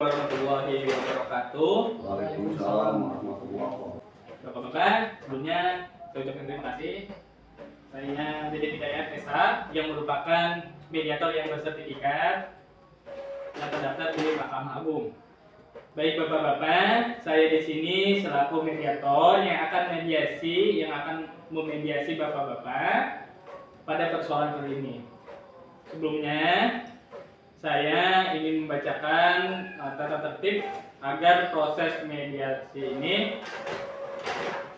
warahmatullahi wabarakatuh. Waalaikumsalam warahmatullahi wabarakatuh. Bapak-bapak, sebelumnya saya ucapkan terima kasih. Saya Dede Hidayat Esa yang merupakan mediator yang bersertifikat yang terdaftar di Mahkamah Agung. Baik bapak-bapak, saya di sini selaku mediator yang akan memediasi bapak-bapak pada persoalan kali ini. Sebelumnya, saya ingin membacakan tata tertib agar proses mediasi ini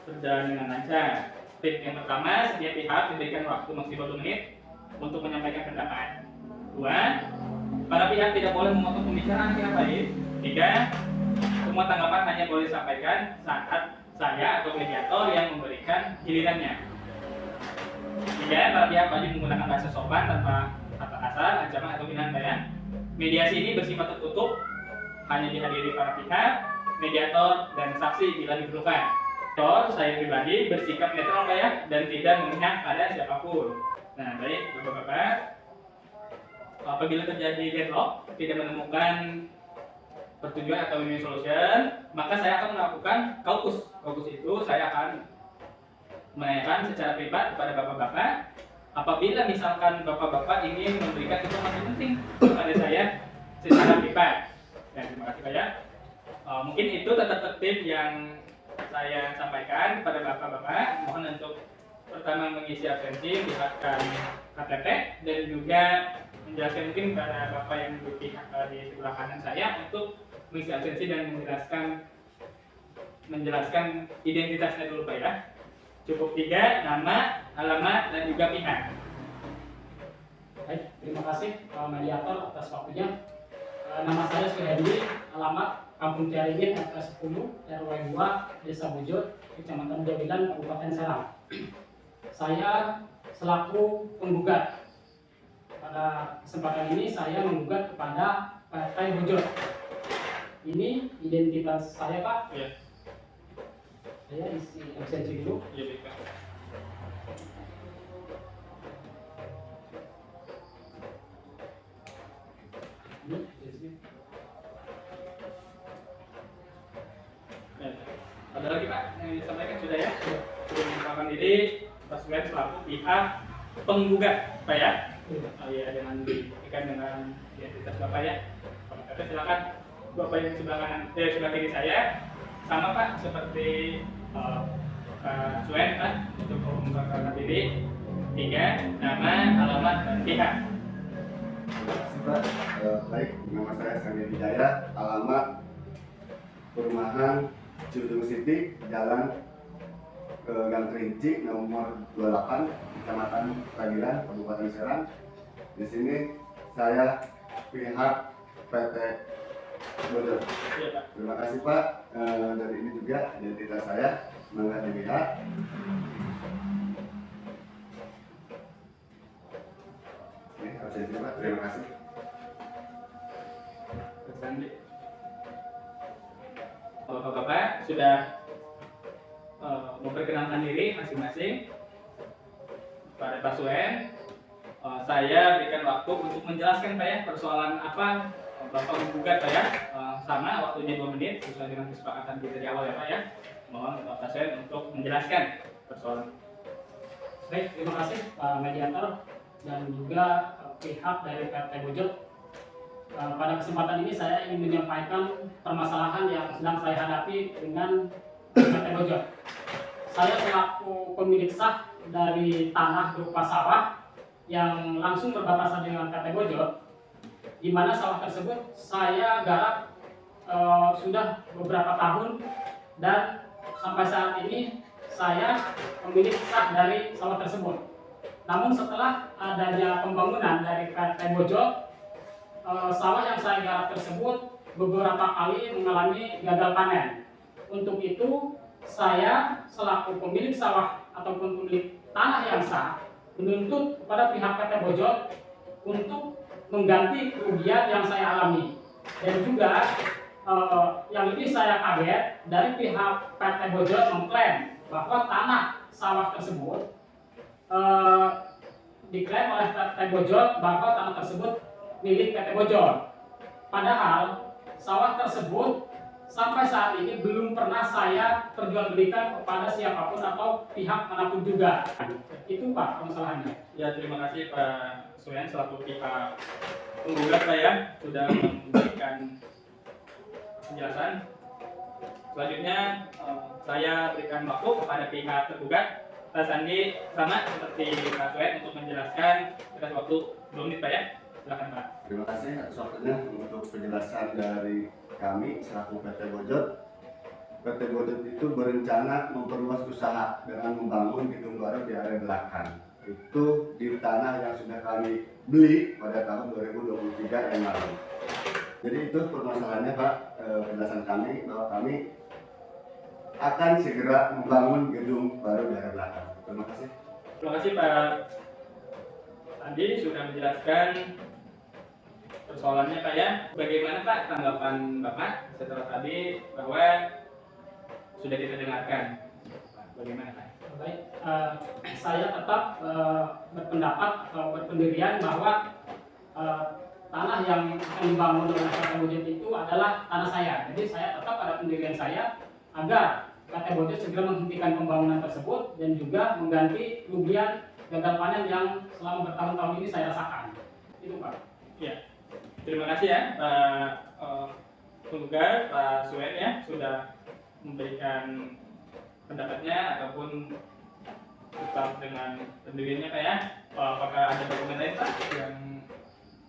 berjalan dengan lancar. Tip yang pertama, setiap pihak diberikan waktu maksimal 2 menit untuk menyampaikan pendapat. 2. Para pihak tidak boleh memotong pembicaraan pihak lain. 3. Semua tanggapan hanya boleh disampaikan saat saya atau mediator yang memberikan gilirannya. 3. Para pihak wajib menggunakan bahasa sopan tanpa kata kasar, ancaman atau hinaan bayan. Mediasi ini bersifat tertutup, hanya dihadiri para pihak, mediator, dan saksi bila diperlukan. Saya pribadi bersikap netral ya, dan tidak memihak pada siapapun. Nah, baik bapak-bapak, apabila terjadi deadlock, tidak menemukan pertujuan atau win-win solution, maka saya akan melakukan kaukus. Kaukus itu saya akan menanyakan secara privat kepada bapak-bapak. Apabila misalkan bapak-bapak ingin memberikan informasi penting kepada saya secara privat. Ya, terima kasih Pak ya. Mungkin itu tata tertib yang saya sampaikan kepada bapak-bapak. Mohon untuk pertama mengisi absensi, melihatkan KTP, dan juga menjelaskan mungkin kepada bapak yang duduk di sebelah kanan saya untuk mengisi absensi dan menjelaskan identitasnya dulu Pak ya. Cukup 3, nama, alamat, dan juga pihak. Baik, terima kasih mediator atas waktunya. Nama saya Suhendi, alamat Kampung Ciaringin, RT 10, RW 2, Desa Bujur, Kecamatan Jabilan, Kabupaten Serang. Saya selaku penggugat. Pada kesempatan ini saya menggugat kepada PT Bujur. Ini identitas saya Pak. Iya. Saya isi absensi dulu. Iya, baik Pak. Ini absensi. Ada lagi Pak yang disampaikan sudah ya? Sudah mengenalkan diri Pak Suhen selaku pihak penggugat Pak ya? Oh iya, dengan diberikan dengan identitas Bapak ya. Oke, silakan Bapak yang sebelah kanan, sebelah kiri saya sama Pak seperti Pak Suhen Pak untuk mengungkapkan diri. 3, nama, alamat, dan pihak. Terima kasih Pak. Baik, nama saya Sandi Hidayat, alamat perumahan Cudung City, Jalan Gang Kerinci, nomor 28, Kecamatan Tagilan, Kabupaten Serang. Di sini saya pihak PT Bujur. Iya Pak. Terima kasih Pak. Dari ini juga identitas saya, semoga dilihat. Ini absensi Pak. Terima kasih. Bapak-bapak sudah memperkenalkan diri masing-masing pada Pak Suhen. Saya berikan waktu untuk menjelaskan Pak ya, persoalan apa Bapak menggugat Pak ya. Sama waktunya 2 menit sesuai dengan kesepakatan kita di awal ya Pak ya. Mohon Pak Suhen untuk menjelaskan persoalan. Baik, terima kasih Pak Mediator dan juga pihak dari PT Bujur. Pada kesempatan ini saya ingin menyampaikan permasalahan yang sedang saya hadapi dengan PT Bujur. Saya selaku pemilik sah dari tanah berupa sawah yang langsung berbatasan dengan PT Bujur, di mana sawah tersebut saya garap sudah beberapa tahun, dan sampai saat ini saya pemilik sah dari sawah tersebut. Namun setelah adanya pembangunan dari PT Bujur, sawah yang saya garap tersebut beberapa kali mengalami gagal panen. Untuk itu, saya selaku pemilik sawah ataupun pemilik tanah yang sah menuntut kepada pihak PT Bujur untuk mengganti kerugian yang saya alami. Dan juga yang lebih saya kaget, dari pihak PT Bujur mengklaim bahwa tanah sawah tersebut diklaim oleh PT Bujur bahwa tanah tersebut milik PT Bujur. Padahal sawah tersebut sampai saat ini belum pernah saya perjualbelikan kepada siapapun atau pihak manapun juga. Itu Pak permasalahannya. Ya, terima kasih Pak Suyan selaku pihak penggugat Pak ya sudah memberikan penjelasan. Selanjutnya saya berikan waktu kepada pihak tergugat. Pak Sandi sama seperti Pak Suyan untuk menjelaskan kita waktu 2 menit Pak ya. Silakan Pak. Terima kasih atas waktunya untuk penjelasan dari kami selaku PT Bojot. PT Bojot itu berencana memperluas usaha dengan membangun gedung baru di area belakang. Itu di tanah yang sudah kami beli pada tahun 2023 yang lalu. Jadi itu permasalahannya Pak, penjelasan kami bahwa kami akan segera membangun gedung baru di area belakang. Terima kasih. Terima kasih Pak Sandi sudah menjelaskan persoalannya Pak ya. Bagaimana Pak tanggapan Bapak setelah tadi bahwa sudah kita dengarkan? Bagaimana Pak? Baik, saya tetap berpendapat atau berpendirian bahwa tanah yang akan dibangun oleh PT Bojot itu adalah tanah saya. Jadi saya tetap pada pendirian saya agar PT Bojot segera menghentikan pembangunan tersebut dan juga mengganti kerugian gagal panen yang selama bertahun-tahun ini saya rasakan. Itu Pak. Ya, terima kasih ya Pak penggugat Pak Suyan ya sudah memberikan pendapatnya ataupun tetap dengan pendiriannya Pak ya. Apakah ada dokumen lain Pak yang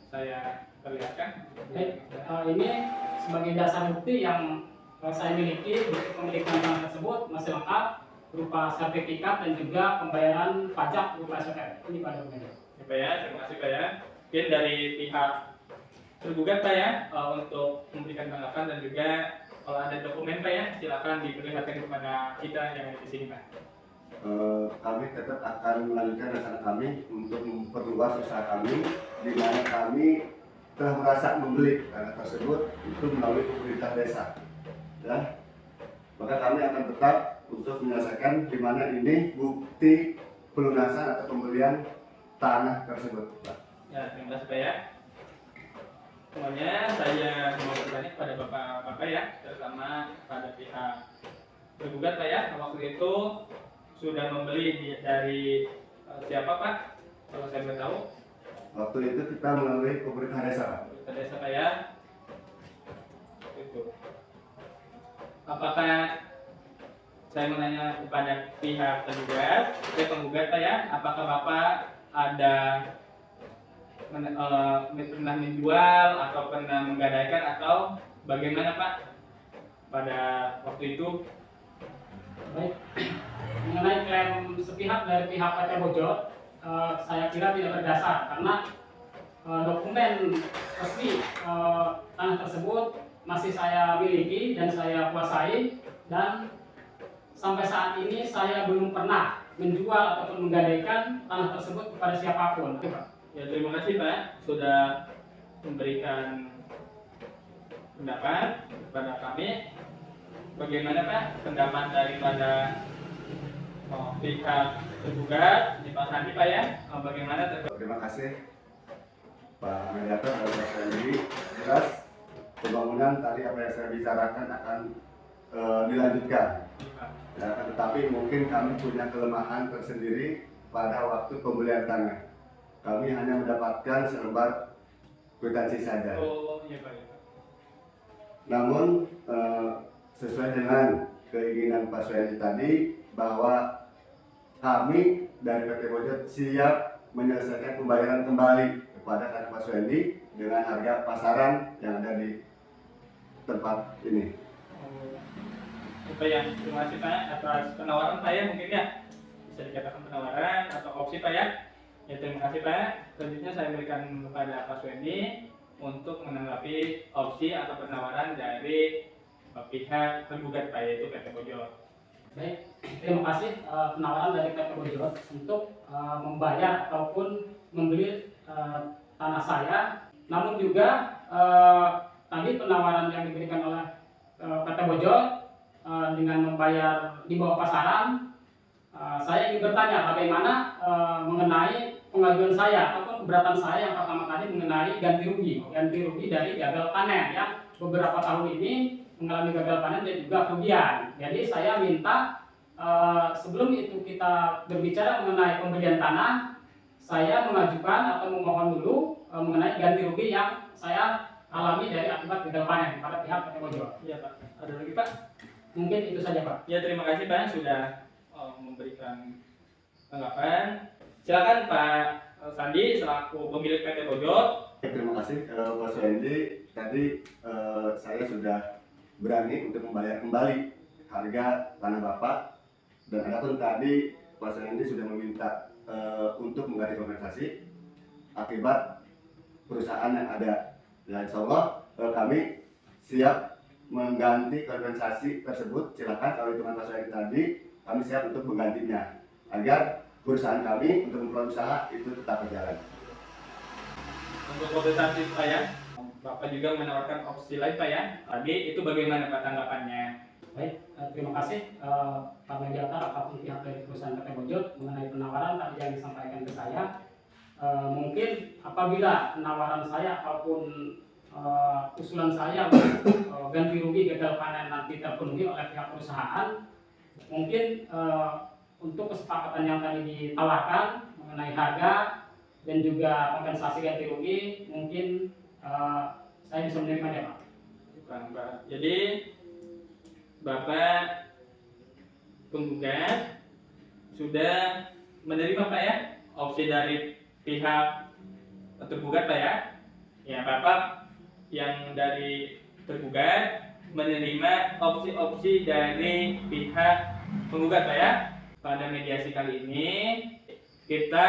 saya perlihatkan? Baik, ini sebagai dasar bukti yang saya miliki, bukti pemilikan tanah tersebut masih lengkap berupa sertifikat dan juga pembayaran pajak berupa SPT. Ini pada dokumennya. Ya, Pak ya, terima kasih Pak ya. Mungkin dari pihak tergugat Pak ya untuk memberikan tanggapan dan juga kalau ada dokumen Pak ya silakan diperlihatkan kepada kita yang ada di sini Pak. Kami tetap akan melanjutkan rencana kami untuk memperluas usaha kami, di mana kami telah merasa membeli tanah tersebut itu melalui pemerintah desa. Ya, maka kami akan tetap untuk menyelesaikan di mana ini bukti pelunasan atau pembelian tanah tersebut. Pak. Ya, terima kasih Pak ya. Semuanya saya mau bertanya kepada Bapak-Bapak ya, terutama pada pihak tergugat Pak ya. Waktu itu sudah membeli dari siapa Pak? Kalau saya boleh tahu. Waktu itu kita melalui pemerintah desa, Pak. Pemerintah desa Pak ya. Itu. Apakah saya menanya kepada pihak tergugat, penggugat Pak ya, apakah Bapak ada pernah menjual atau pernah menggadaikan atau bagaimana Pak pada waktu itu? Baik, mengenai klaim sepihak dari pihak PT Bojot, saya kira tidak berdasar karena dokumen resmi tanah tersebut masih saya miliki dan saya kuasai, dan sampai saat ini saya belum pernah menjual ataupun menggadaikan tanah tersebut kepada siapapun. Ya, terima kasih Pak sudah memberikan pendapat kepada kami. Bagaimana Pak pendapat daripada pihak tergugat di Pak Sandi Pak ya? Bagaimana Terima kasih Pak Mediator dan Pak Sandi. Jelas pembangunan tadi apa yang saya bicarakan akan dilanjutkan. Ya, tetapi mungkin kami punya kelemahan tersendiri pada waktu pembelian tanah. Kami hanya mendapatkan selembar kwitansi saja. Oh, iya Pak. Namun sesuai dengan keinginan Pak Suyanti tadi bahwa kami dari PT Bojot siap menyelesaikan pembayaran kembali kepada kakak Pak Suyanti dengan harga pasaran yang ada di tempat ini. Pak ya, terima kasih Pak atas penawaran saya mungkin ya bisa dikatakan penawaran atau opsi Pak ya. Ya, terima kasih Pak. Selanjutnya saya berikan kepada Pak Suendi untuk menanggapi opsi atau penawaran dari pihak tergugat Pak yaitu PT Bojot. Baik, terima kasih penawaran dari PT Bojot untuk membayar ataupun membeli tanah saya. Namun juga tadi penawaran yang diberikan oleh PT Bojot dengan membayar di bawah pasaran, saya ingin bertanya bagaimana mengenai pengajuan saya ataupun keberatan saya yang pertama kali mengenai ganti rugi dari gagal panen yang beberapa tahun ini mengalami gagal panen dan juga kerugian. Jadi saya minta sebelum itu kita berbicara mengenai pembelian tanah, saya mengajukan atau memohon dulu mengenai ganti rugi yang saya alami dari akibat gagal panen pada pihak PT Bojot. Iya Pak. Ada lagi Pak? Mungkin itu saja Pak. Ya terima kasih Pak sudah memberikan tanggapan. Silakan Pak Sandi selaku pemilik PT Bojot. Terima kasih Pak Suhendi. Tadi saya sudah berani untuk membayar kembali harga tanah Bapak, dan adapun tadi Pak Suhendi sudah meminta untuk mengganti kompensasi akibat perusahaan yang ada. Dan insya Allah kami siap mengganti kompensasi tersebut. Silakan kalau hitungan Pak Suhendi tadi, kami siap untuk menggantinya agar perusahaan kami untuk memperoleh usaha itu tetap berjalan. Untuk kompensasi Pak ya, Bapak juga menawarkan opsi lain Pak ya. Tadi itu bagaimana Pak tanggapannya? Baik, terima kasih Pak Mediator ataupun pihak dari perusahaan PT Bojot mengenai penawaran tadi yang disampaikan ke saya. Mungkin apabila penawaran saya ataupun usulan saya ganti rugi gagal panen nanti terpenuhi oleh pihak perusahaan, mungkin untuk kesepakatan yang tadi ditawarkan mengenai harga dan juga kompensasi ganti rugi, mungkin saya bisa menerimanya Pak. Bukan Pak. Jadi Bapak penggugat sudah menerima Pak ya opsi dari pihak tergugat Pak ya. Ya Bapak yang dari tergugat menerima opsi-opsi dari pihak penggugat Pak ya. Pada mediasi kali ini kita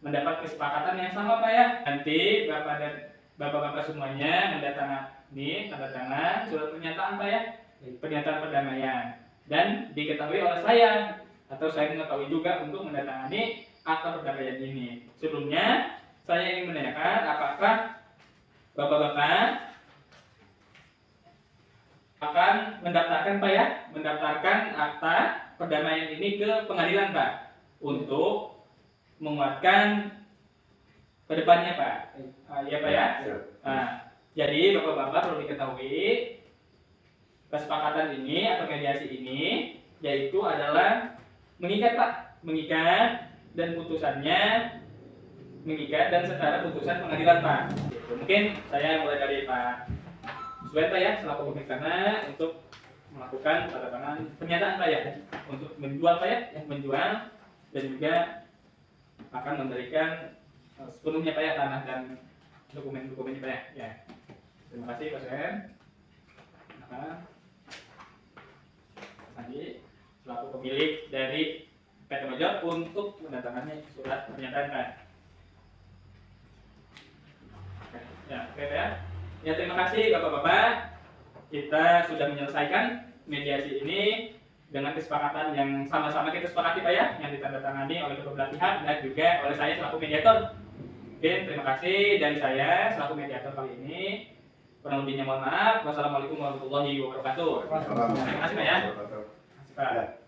mendapat kesepakatan yang sama Pak ya. Nanti Bapak dan Bapak-bapak semuanya mendatangani tanda tangan surat pernyataan Pak ya. Pernyataan perdamaian, dan diketahui oleh saya atau saya mengetahui juga untuk mendatangani akta perdamaian ini. Sebelumnya saya ingin menanyakan apakah Bapak-bapak akan mendaftarkan Pak ya, mendaftarkan akta perdamaian ini ke pengadilan Pak untuk menguatkan ke depannya Pak. Ya Pak ya. Nah, jadi Bapak-bapak perlu diketahui kesepakatan ini atau mediasi ini yaitu adalah mengikat Pak, mengikat dan putusannya mengikat dan setara putusan pengadilan Pak. Mungkin saya mulai dari Pak Suweta ya selaku pemilik tanah untuk melakukan tanda tangan pernyataan Pak ya untuk menjual Pak ya, menjual dan juga akan memberikan sepenuhnya Pak ya tanah dan dokumen-dokumennya Pak ya. Terima kasih Pak Suhen. Sandi selaku pemilik dari PT Bojot untuk mendatangani surat pernyataan Pak. Ya, oke ya. Ya terima kasih Bapak-bapak. Kita sudah menyelesaikan mediasi ini dengan kesepakatan yang sama-sama kita sepakati Pak ya, yang ditandatangani oleh kedua belah pihak dan juga oleh saya selaku mediator. Oke, terima kasih dari saya selaku mediator kali ini. Kurang lebihnya mohon maaf. Wassalamualaikum warahmatullahi wabarakatuh. Terima kasih Pak ya. Terima kasih Pak.